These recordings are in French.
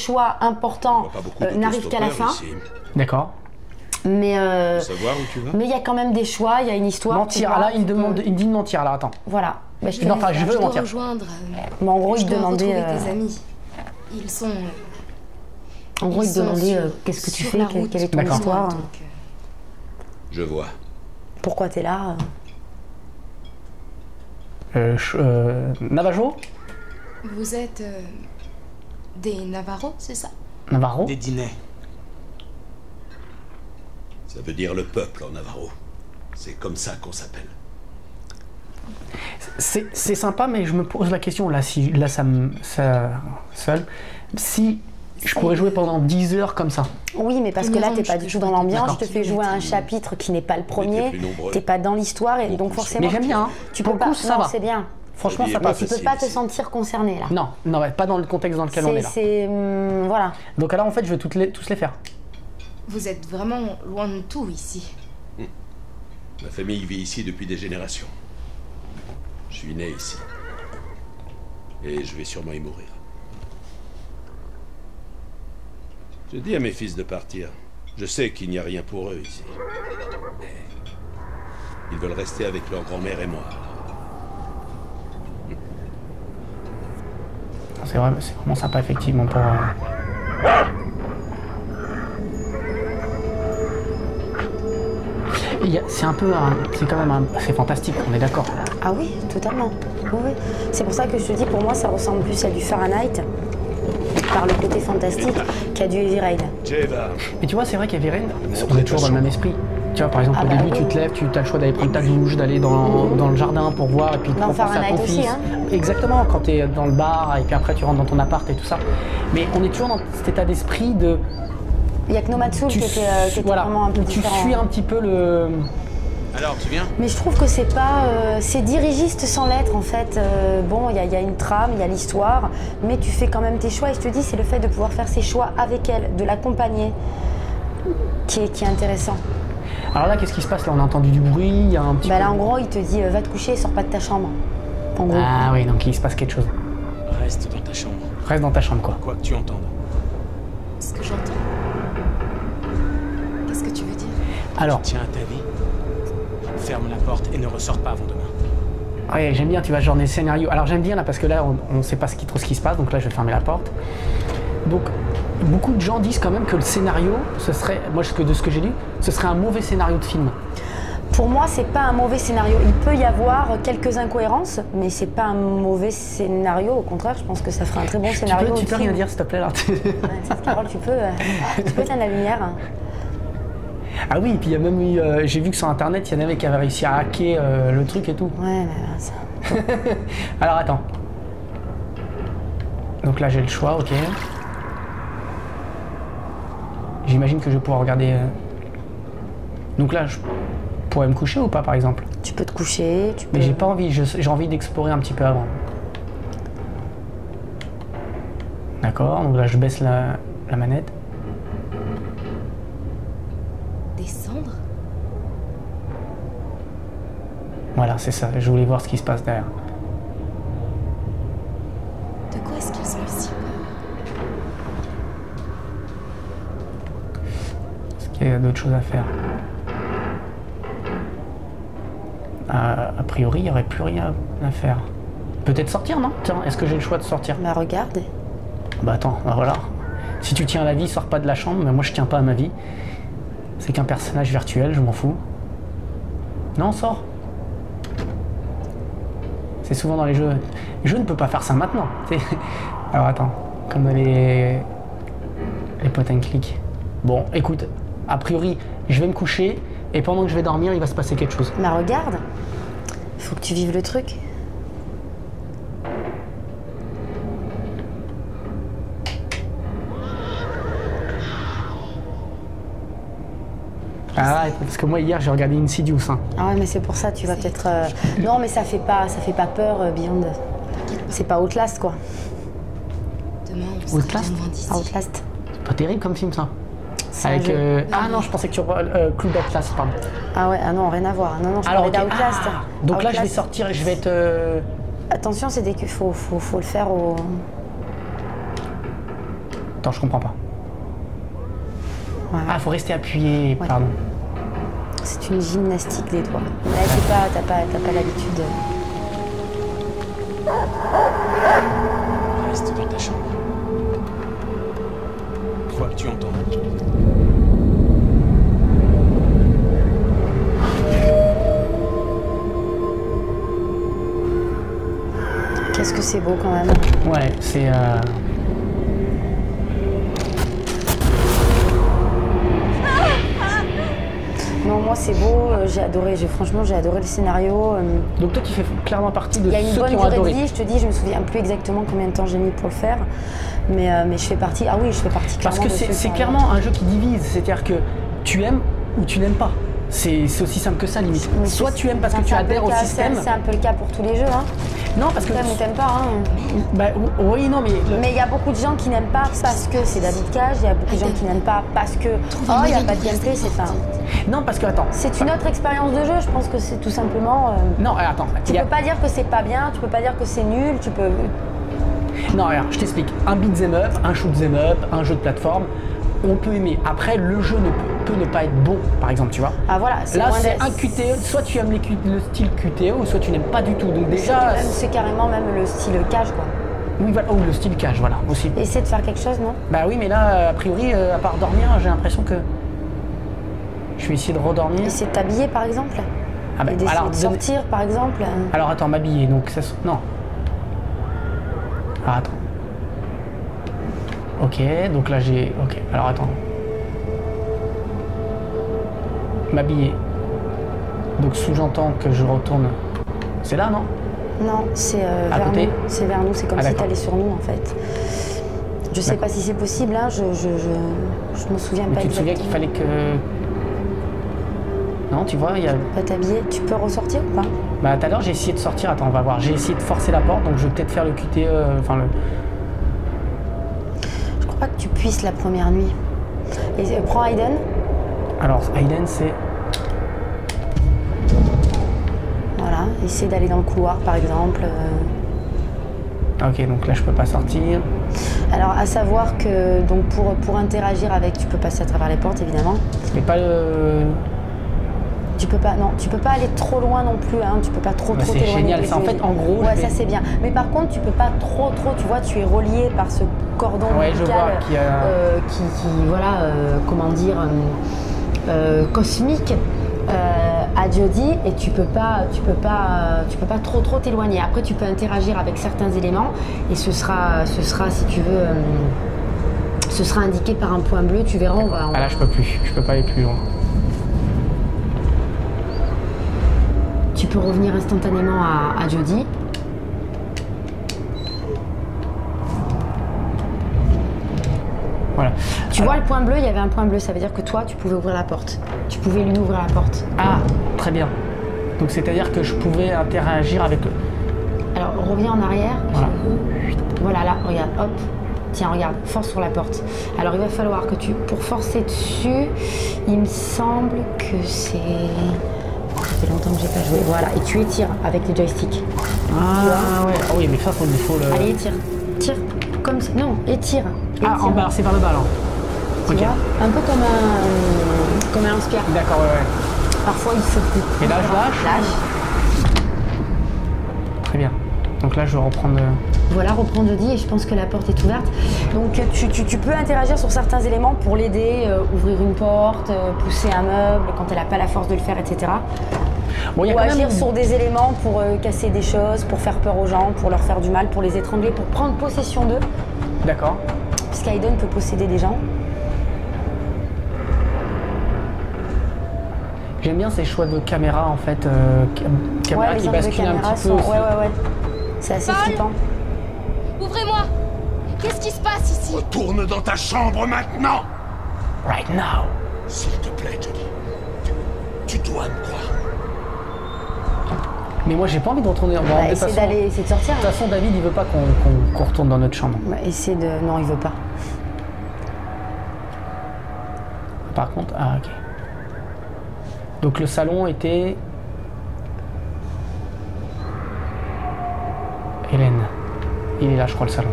choix importants n'arrivent qu'à la fin. D'accord. Mais savoir où tu vas. mais il y a quand même des choix, il y a une histoire. Mentir, là il me dit de mentir, là, attends. Voilà. Bah, Non, enfin, je veux mentir. Rejoindre. Mais en gros, il demandait. Tes amis. Ils sont. En gros, il demandait qu'est-ce que tu fais, quelle est ton histoire. Je vois. Pourquoi t'es là? Navajo? Vous êtes des Navarros, c'est ça? Navarro? Des dîners. Ça veut dire le peuple en Navarro. C'est comme ça qu'on s'appelle. C'est sympa, mais je me pose la question, là, si là, seul, si je pourrais jouer pendant 10 heures comme ça. Oui, mais parce que là, t'es pas du tout dans l'ambiance, je te fais jouer un chapitre qui n'est pas le premier, t'es pas dans l'histoire, et donc forcément... Mais j'aime bien, hein. Tu peux pas, ça va. c'est bien. Franchement, ça passe. Tu peux pas te sentir concerné, là. Non, non, ouais, pas dans le contexte dans lequel on est là. C'est... voilà. Donc là, en fait, je vais tous les faire. Vous êtes vraiment loin de tout ici. Ma famille vit ici depuis des générations. Je suis né ici. Et je vais sûrement y mourir. Je dis à mes fils de partir. Je sais qu'il n'y a rien pour eux ici. Mais ils veulent rester avec leur grand-mère et moi. C'est vrai, c'est vraiment sympa, effectivement, pour... C'est un peu, c'est quand même, c'est fantastique, on est d'accord. Ah oui, totalement. Oui, oui. C'est pour ça que je te dis, pour moi, ça ressemble plus à du Fahrenheit, par le côté fantastique, qu'à du Heavy Rain. Mais tu vois, c'est vrai qu'Heavy Rain, on est toujours dans le même esprit. Tu vois, par exemple, au début, tu te lèves, tu as le choix d'aller prendre ta douche, d'aller dans le jardin pour voir, et puis dans penser à Fahrenheit ton aussi, fils. hein. Exactement, quand tu es dans le bar, et puis après tu rentres dans ton appart et tout ça. Mais on est toujours dans cet état d'esprit de... Il y a que Nomatsu qui était vraiment un peu différent. Tu suis un petit peu le... Alors, tu viens? Mais je trouve que c'est pas... c'est dirigiste sans l'être, en fait. Bon, il y a une trame, il y a l'histoire, mais tu fais quand même tes choix. Et je te dis, c'est le fait de pouvoir faire ses choix avec elle, de l'accompagner, qui est intéressant. Alors là, qu'est-ce qui se passe? Là, on a entendu du bruit, il y a un petit peu... Là, en gros, il te dit, va te coucher, sors pas de ta chambre. En gros. Ah oui, donc il se passe quelque chose. Reste dans ta chambre. Reste dans ta chambre, quoi. Quoi que tu entendes. Ce que j'entends. Qu'est-ce que tu veux dire? Alors... Tiens à ta vie. Ferme la porte et ne ressors pas avant demain. Ouais, j'aime bien, tu vas genre des scénarios. Alors j'aime bien là, parce que là, on ne sait pas trop ce qui se passe, donc là, je vais fermer la porte. Donc, beaucoup de gens disent quand même que le scénario, ce serait, moi, de ce que j'ai lu, ce serait un mauvais scénario de film. Pour moi, c'est pas un mauvais scénario. Il peut y avoir quelques incohérences, mais c'est pas un mauvais scénario. Au contraire, je pense que ça ferait un très bon scénario. Tu peux rien dire, s'il te plaît, là. Carole, tu peux éteindre la lumière. Ah oui, et puis il y a même eu, j'ai vu que sur internet, il y en avait qui avaient réussi à hacker le truc et tout. Ouais, mais ça... Alors attends. Donc là, j'ai le choix, ok. J'imagine que je vais pouvoir regarder... Donc là, je pourrais me coucher ou pas, par exemple? Tu peux te coucher, tu peux... Mais j'ai pas envie, j'ai envie d'explorer un petit peu avant. D'accord, donc là, je baisse la manette. Descendre? Voilà, c'est ça, je voulais voir ce qui se passe derrière. De quoi est-ce qu'ils ont si peur? Est-ce qu'il y a d'autres choses à faire? A priori, il n'y aurait plus rien à faire. Peut-être sortir, non? Tiens, est-ce que j'ai le choix de sortir? Bah regarde. Bah attends, bah voilà. Si tu tiens à la vie, sors pas de la chambre, mais moi je tiens pas à ma vie. C'est qu'un personnage virtuel, je m'en fous. Non, sors. C'est souvent dans les jeux. Je ne peux pas faire ça maintenant. Alors attends, comme dans les point and click. Bon, écoute, a priori, je vais me coucher et pendant que je vais dormir, il va se passer quelque chose. Bah regarde. Faut que tu vives le truc. Ah ouais, parce que moi hier j'ai regardé Insidious. Hein. Ah ouais, mais c'est pour ça, tu vas peut-être... Non, mais ça fait pas peur, Beyond. C'est pas Outlast, quoi. Demain, on sera Outlast? loin d'ici. Ah, Outlast. C'est pas terrible comme film ça. Avec, jeu. Ah non, je pensais que tu... Club d'Atlas, pardon. Ah ouais, ah non, rien à voir. Non, non, je Alors, parlais ok. d'Outlast. Donc là, Outlast. je vais sortir et je vais être... Attention, c'est dès qu'il faut le faire au... Attends, je comprends pas. Voilà. Ah, faut rester appuyé, Ouais. pardon. C'est une gymnastique des doigts. Là, t'as pas l'habitude. Reste dans ta chambre. Quoi que tu entends. Qu'est-ce que c'est beau quand même. Ouais, c'est... Non, moi c'est beau, j'ai adoré, franchement j'ai adoré le scénario. Donc toi, tu fais clairement partie de Il y a une ceux bonne qui ont durée de adoré. vie, je te dis, je me souviens plus exactement combien de temps j'ai mis pour le faire, mais je fais partie. Ah oui, je fais partie Parce clairement que de ceux c'est qui ont clairement un jeu qui divise, c'est-à-dire que tu aimes ou tu n'aimes pas. C'est aussi simple que ça, limite. Mais Soit c'est- tu aimes parce que enfin, tu c'est un peu adhères le au cas, système. C'est un peu le cas pour tous les jeux, hein. Non, parce que... T'aimes ou t'aimes pas, hein. Bah, oui, non, mais... Mais il y a beaucoup de gens qui n'aiment pas parce que c'est David Cage, il y a beaucoup de gens qui n'aiment pas parce que oh, il n'y a pas de gameplay, Non, parce que, attends. c'est une autre expérience de jeu, je pense que c'est tout simplement. Non, attends. Tu peux pas dire que c'est pas bien, tu peux pas dire que c'est nul, tu peux. Non, regarde, je t'explique. Un beat'em up, un shoot'em up, un jeu de plateforme, on peut aimer. Après, le jeu peut ne pas être bon, par exemple, tu vois. Ah voilà, c'est Là, loin c'est d'être- un QTE, soit tu aimes le style QTE, soit tu n'aimes pas du tout. Donc déjà... C'est carrément même le style Cage, quoi. Oui, voilà. Ou le style cash, voilà, aussi. Essaie de faire quelque chose, non? Bah oui, mais là, a priori, à part dormir, j'ai l'impression que... Je vais essayer de redormir. Essaie de t'habiller, par exemple. Ah bah, Et d'essayer alors, de sortir, par exemple. Alors attends, m'habiller, donc ça... Non. Ah, attends. Ok, donc là j'ai... Ok, alors attends. M'habiller. Donc sous-j'entends que je retourne... C'est là, non? Non, c'est À vers côté nous. C'est vers nous, c'est comme Ah, si d'accord. t'allais sur nous, en fait. Je sais D'accord. pas si c'est possible, hein, je me souviens Mais pas tu te souviens exactement. qu'il fallait que... Non, tu vois, il y a... Pas t'habiller, tu peux ressortir ou pas? Bah tout à l'heure j'ai essayé de sortir, attends, on va voir. J'ai essayé de forcer la porte, donc je vais peut-être faire le QTE, enfin le... Je crois pas que tu puisses la première nuit. Et prends Aiden. Alors, Aiden, c'est... Voilà, essaie d'aller dans le couloir, par exemple. Ok, donc là je peux pas sortir. Alors, à savoir que donc pour interagir avec, tu peux passer à travers les portes, évidemment. Mais pas le... Tu peux pas, non, tu peux pas aller trop loin non plus, hein. Tu peux pas trop Bah, c'est t'éloigner génial, du ça. En jeu. fait, en gros, Ouais, je vais- ça c'est bien. Mais par contre, tu peux pas trop, tu vois, tu es relié par ce cordon Ouais, je médical vois qu'il y a- qui voilà, comment dire, cosmique. À Jodie et tu peux pas trop t'éloigner. Après tu peux interagir avec certains éléments et ce sera si tu veux ce sera indiqué par un point bleu, tu verras, on va Ah là je peux plus, je peux pas aller plus loin. tu peux revenir instantanément à Jodie. Voilà. Tu vois le point bleu, il y avait un point bleu, ça veut dire que toi tu pouvais ouvrir la porte. Tu pouvais lui ouvrir la porte. Ah, très bien. Donc c'est-à-dire que je pouvais interagir avec... Alors reviens en arrière. Voilà. Voilà là, regarde, hop. Tiens, regarde, force sur la porte. Alors il va falloir que pour forcer dessus, il me semble que c'est... Ça fait longtemps que j'ai pas joué. Voilà, et tu étires avec les joysticks. Ah ouais. Ah oui, mais ça faut le... Allez, étire. Tire comme ça. Non, étire. Ah, en bas, c'est par le bas alors. Tu Ok. vois, un peu comme un lance-pierre. D'accord, ouais. Parfois il faut plus. Et là, je lâche. Lâche. Très bien. Donc là je vais reprendre... Voilà, reprends Jodie et je pense que la porte est ouverte. Donc tu peux interagir sur certains éléments pour l'aider, ouvrir une porte, pousser un meuble quand elle n'a pas la force de le faire, etc. Bon, il y a Ou quand agir même... sur des éléments pour casser des choses, pour faire peur aux gens, pour leur faire du mal, pour les étrangler, pour prendre possession d'eux. D'accord. Puisqu'Aiden peut posséder des gens. J'aime bien ces choix de caméra en fait, caméra Ouais, les qui angles de bascule un caméra petit peu sont... aussi. Ouais. C'est assez Paul flippant. Ouvrez-moi! Qu'est-ce qui se passe ici? Retourne dans ta chambre maintenant! Right now. S'il te plaît, Jodie. Tu dois me croire. Mais moi j'ai pas envie de retourner. Bon, Bah, de toute essaie de sortir. De toute façon, David il veut pas qu'on retourne dans notre chambre. Bah, essaie de... Non, il veut pas. Par contre, ah ok. Donc le salon était... Hélène. Il est là je crois le salon.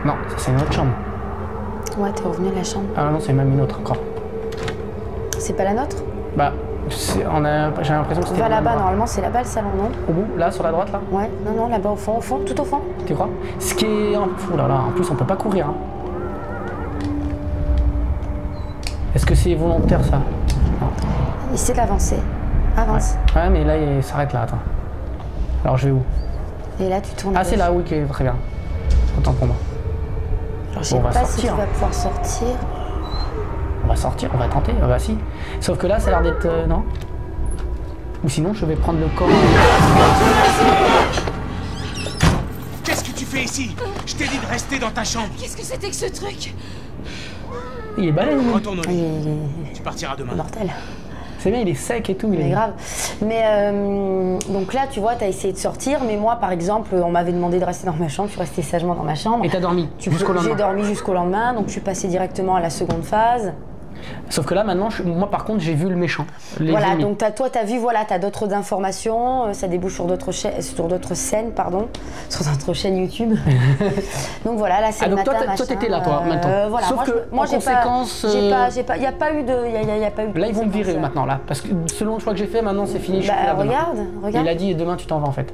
Non, ça c'est une autre chambre. Ouais, t'es revenu à la chambre. Ah non, c'est même une autre encore. C'est pas la nôtre? Bah, j'ai l'impression que c'était... Va le même là-bas, endroit. normalement c'est là-bas le salon, non? Au bout, là, sur la droite, là? Ouais, non, là-bas au fond, tout au fond. Tu crois? Ce qui est... Oh là là, en plus on peut pas courir. Hein. Est-ce que c'est volontaire ça? Non. Essaie d'avancer. Avance. Ouais, mais là il s'arrête là, attends. Alors je vais où? Et là tu tournes. Ah c'est là, oui, ok, très bien. Autant pour moi. Alors, je sais Bon, on va pas si tu sortir. vas pouvoir sortir. On va sortir, on va tenter, ah bah si. Sauf que là ça a l'air d'être... non? Ou sinon je vais prendre le corps... Qu'est-ce que tu fais ici? Je t'ai dit de rester dans ta chambre. Qu'est-ce que c'était que ce truc? Il est balèze, lui. Retourne au lit. Il est Tu partiras demain. mortel. C'est bien, il est sec et tout. Il Mais est grave. Mais donc là, tu vois, t'as essayé de sortir, mais moi, par exemple, on m'avait demandé de rester dans ma chambre, je suis restée sagement dans ma chambre. Et t'as dormi jusqu'au lendemain. J'ai dormi jusqu'au lendemain, donc je suis passée directement à la seconde phase. Sauf que là maintenant, moi par contre, j'ai vu le méchant. Les Voilà, ennemis. donc toi, t'as vu, voilà, t'as d'autres informations, ça débouche sur d'autres scènes, pardon, sur d'autres chaînes YouTube. Donc voilà, là c'est Ah, le donc matin, toi, machin, t'étais là, toi, maintenant. Voilà, Sauf moi, en conséquence, il y a pas eu de là ils vont me virer conséquences. maintenant là, parce que selon le choix que j'ai fait, maintenant c'est fini. Je suis Bah plus là demain. regarde. Il a dit demain tu t'en vas en fait.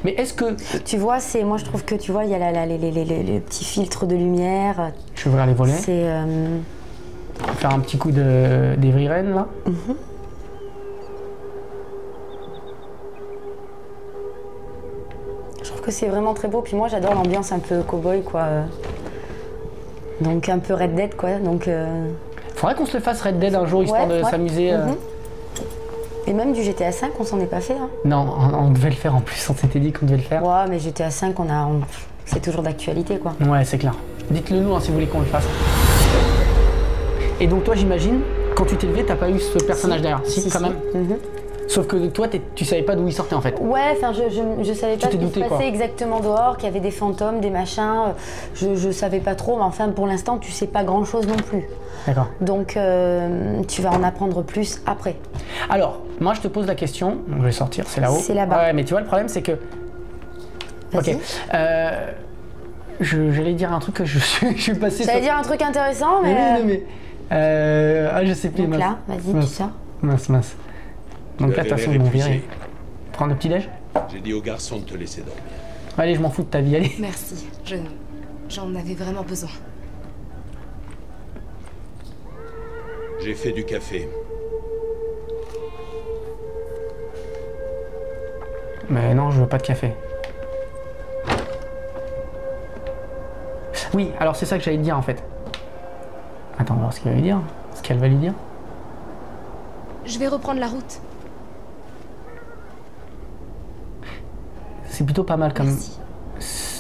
Mais est-ce que Tu vois, moi je trouve que tu vois, il y a les petits filtres de lumière. je vais ouvrir les volets, C'est faire un petit coup d'Evriren là. je trouve que c'est vraiment très beau. Puis moi j'adore l'ambiance un peu cow-boy quoi. Donc un peu Red Dead quoi. Donc Faudrait qu'on se le fasse Red Dead un jour histoire de s'amuser. Et même du GTA 5, on s'en est pas fait. Hein. Non, on devait le faire en plus. On s'était dit qu'on devait le faire. Ouais, mais GTA 5, c'est toujours d'actualité quoi. Ouais, c'est clair. Dites-le nous hein, si vous voulez qu'on le fasse. Et donc toi, j'imagine, quand tu t'es levé, t'as pas eu ce personnage derrière. Si, quand même. Sauf que toi, tu savais pas d'où il sortait en fait. Ouais, enfin, je savais pas ce qui se douté, passait quoi. exactement dehors, qu'il y avait des fantômes, des machins. Je savais pas trop, mais enfin, pour l'instant, tu sais pas grand chose non plus. D'accord. Donc, tu vas en apprendre plus après. Alors, moi, je te pose la question. Donc, je vais sortir, c'est là-haut. C'est là-bas. Ouais, mais tu vois, le problème, c'est que. Vas-y. Ok. J'allais dire un truc que je suis passé. J'allais dire un truc intéressant, mais. je sais plus. Donc mince. là, vas-y, tu sors. Mince. Donc là, de toute façon, ils m'ont viré. Prendre le petit-déj? J'ai dit au garçon de te laisser dormir. Allez, je m'en fous de ta vie, allez. Merci, j'en avais vraiment besoin. J'ai fait du café. Mais non, je veux pas de café. Oui, alors c'est ça que j'allais te dire en fait. Attends, on va voir ce qu'il va lui dire. Ce qu'elle va lui dire. Je vais reprendre la route. C'est plutôt pas mal comme. Merci.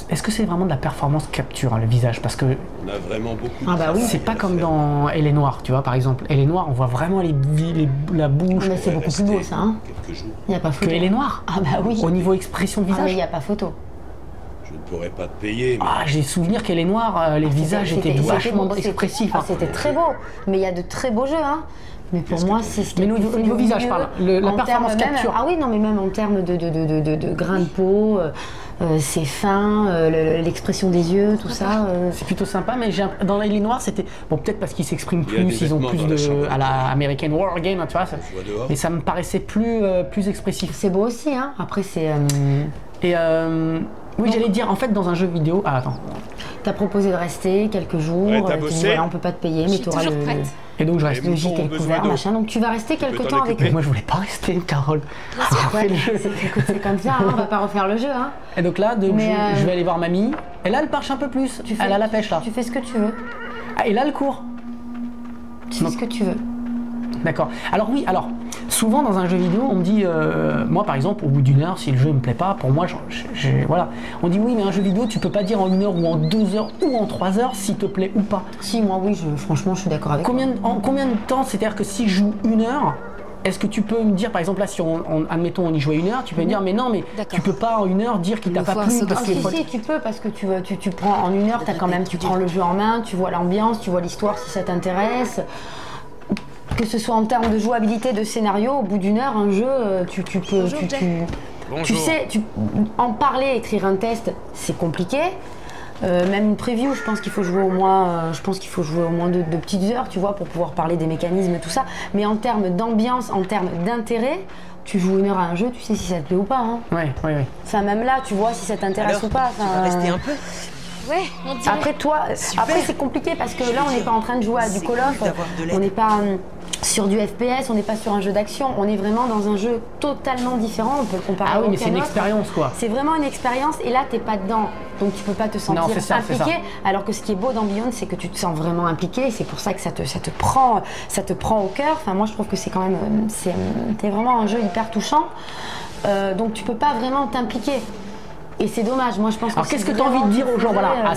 Est-ce que c'est vraiment de la performance capture, hein, le visage? Parce que On a vraiment beaucoup de Ah bah oui. c'est pas comme dans Elle est noire, tu vois, par exemple. Elle est noire, on voit vraiment la bouche. Mais c'est beaucoup plus beau ça, hein. Quelques jours. Il n'y a pas Que photo. Elle est noire. Ah bah oui. Au niveau expression de Ah mais visage. il n'y a pas photo. Je ne pourrais pas te payer, mais Ah, j'ai souvenir qu'elle est noire, les visages étaient vachement expressifs. Ah, hein. c'était très beau. Mais il y a de très beaux jeux, hein. Mais pour moi, c'est ce qui Mais est au plus niveau visage, mieux parle. La en performance termes même- capture. Ah oui, non, mais même en termes de grain de peau, c'est fin, l'expression des yeux, tout ça. C'est plutôt sympa, mais dans Elle est noire, c'était. Bon, peut-être parce qu'ils s'expriment Il y a plus, des ils ont vêtements plus dans la chambre. à la American War Game, tu vois. je vois dehors. Mais ça me paraissait plus expressif. C'est beau aussi, hein. Après, c'est. Et oui, j'allais dire, en fait, dans un jeu vidéo. Ah, attends. T'as proposé de rester quelques jours. Ouais, t'as tu dis, bossé voilà, on peut pas te payer, Je mais suis tu auras toujours prête. Et donc, je reste. Et le gîte Mouton ont est besoin couvert, d'eau. machin. Donc tu vas rester peux quelques t'en temps avec occuper. eux. Moi, je voulais pas rester, Carole. Ouais, écoute, c'est comme ça, hein, on va pas refaire le jeu. Hein. Et donc là, Mais, je vais aller voir mamie. Et là, elle marche un peu plus. Elle a la pêche, là. Tu fais ce que tu veux. Ah, et là, elle court. Tu fais ce que tu veux. D'accord. Alors oui, souvent dans un jeu vidéo, on me dit, moi par exemple, au bout d'une heure, si le jeu me plaît pas, pour moi, voilà. On dit oui, mais un jeu vidéo, tu peux pas dire en 1 heure ou en 2 heures ou en 3 heures s'il te plaît ou pas. Si, moi, oui, franchement, je suis d'accord avec toi. En combien de temps, c'est-à-dire que si je joue 1 heure, est-ce que tu peux me dire, par exemple, là, si admettons, on y jouait 1 heure, tu peux me dire, mais non, mais D'accord. tu peux pas en 1 heure dire qu'il t'a Il pas faut un plu second. parce Ah, qu'il si, faut. si, tu peux, parce que tu prends en 1 heure, tu prends le jeu en main, tu vois l'ambiance, tu vois l'histoire si ça t'intéresse. Que ce soit en termes de jouabilité, de scénario, au bout d'1 heure, un jeu, tu peux. Bonjour, Jack. Bonjour. Tu sais, en parler, écrire un test, c'est compliqué. Même une preview, je pense qu'il faut jouer au moins, de petites heures, tu vois, pour pouvoir parler des mécanismes et tout ça. Mais en termes d'ambiance, en termes d'intérêt, tu joues 1 heure à un jeu, tu sais si ça te plaît ou pas. Hein. Ouais. Enfin, même là, tu vois si ça t'intéresse ou pas. Tu vas rester un peu? Ouais, on dirait. Après, toi, après c'est compliqué parce que là, on n'est pas en train de jouer à du Call of, on n'est pas sur du FPS, on n'est pas sur un jeu d'action, on est vraiment dans un jeu totalement différent, on peut le comparer Ah oui, à mais c'est aucun une autre. expérience, quoi. C'est vraiment une expérience et là, t'es pas dedans, donc tu peux pas te sentir c'est ça. impliqué. Alors que ce qui est beau dans Beyond, c'est que tu te sens vraiment impliqué, et c'est pour ça que ça te prend au cœur. Enfin, moi, je trouve que c'est quand même, t'es vraiment un jeu hyper touchant, donc tu peux pas vraiment t'impliquer. Et c'est dommage, moi je pense que. Alors qu'est-ce que tu as envie de dire aux gens? Voilà,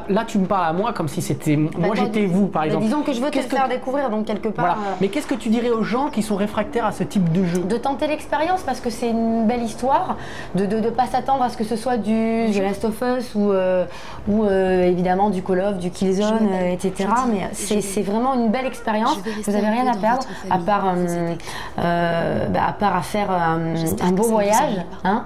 là tu me parles à moi comme si c'était. Moi j'étais vous par exemple. Disons que je veux te le faire découvrir, donc quelque part. Voilà. Mais qu'est-ce que tu dirais aux gens qui sont réfractaires à ce type de jeu? De tenter l'expérience parce que c'est une belle histoire, de pas s'attendre à ce que ce soit du The Last of Us ou évidemment du Call of, du Killzone, etc. Mais c'est vraiment une belle expérience. Vous n'avez rien à perdre à part à faire un beau voyage. Hein.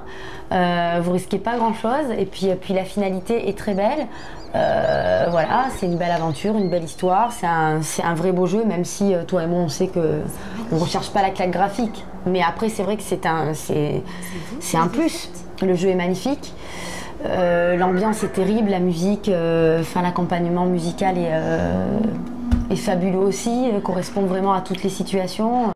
Vous risquez pas grand chose et puis la finalité est très belle. Voilà, c'est une belle aventure, une belle histoire, c'est un vrai beau jeu, même si toi et moi on sait que on recherche pas la claque graphique. Mais après c'est vrai que c'est un plus. Le jeu est magnifique, l'ambiance est terrible, la musique, l'accompagnement musical est fabuleux aussi, correspond vraiment à toutes les situations.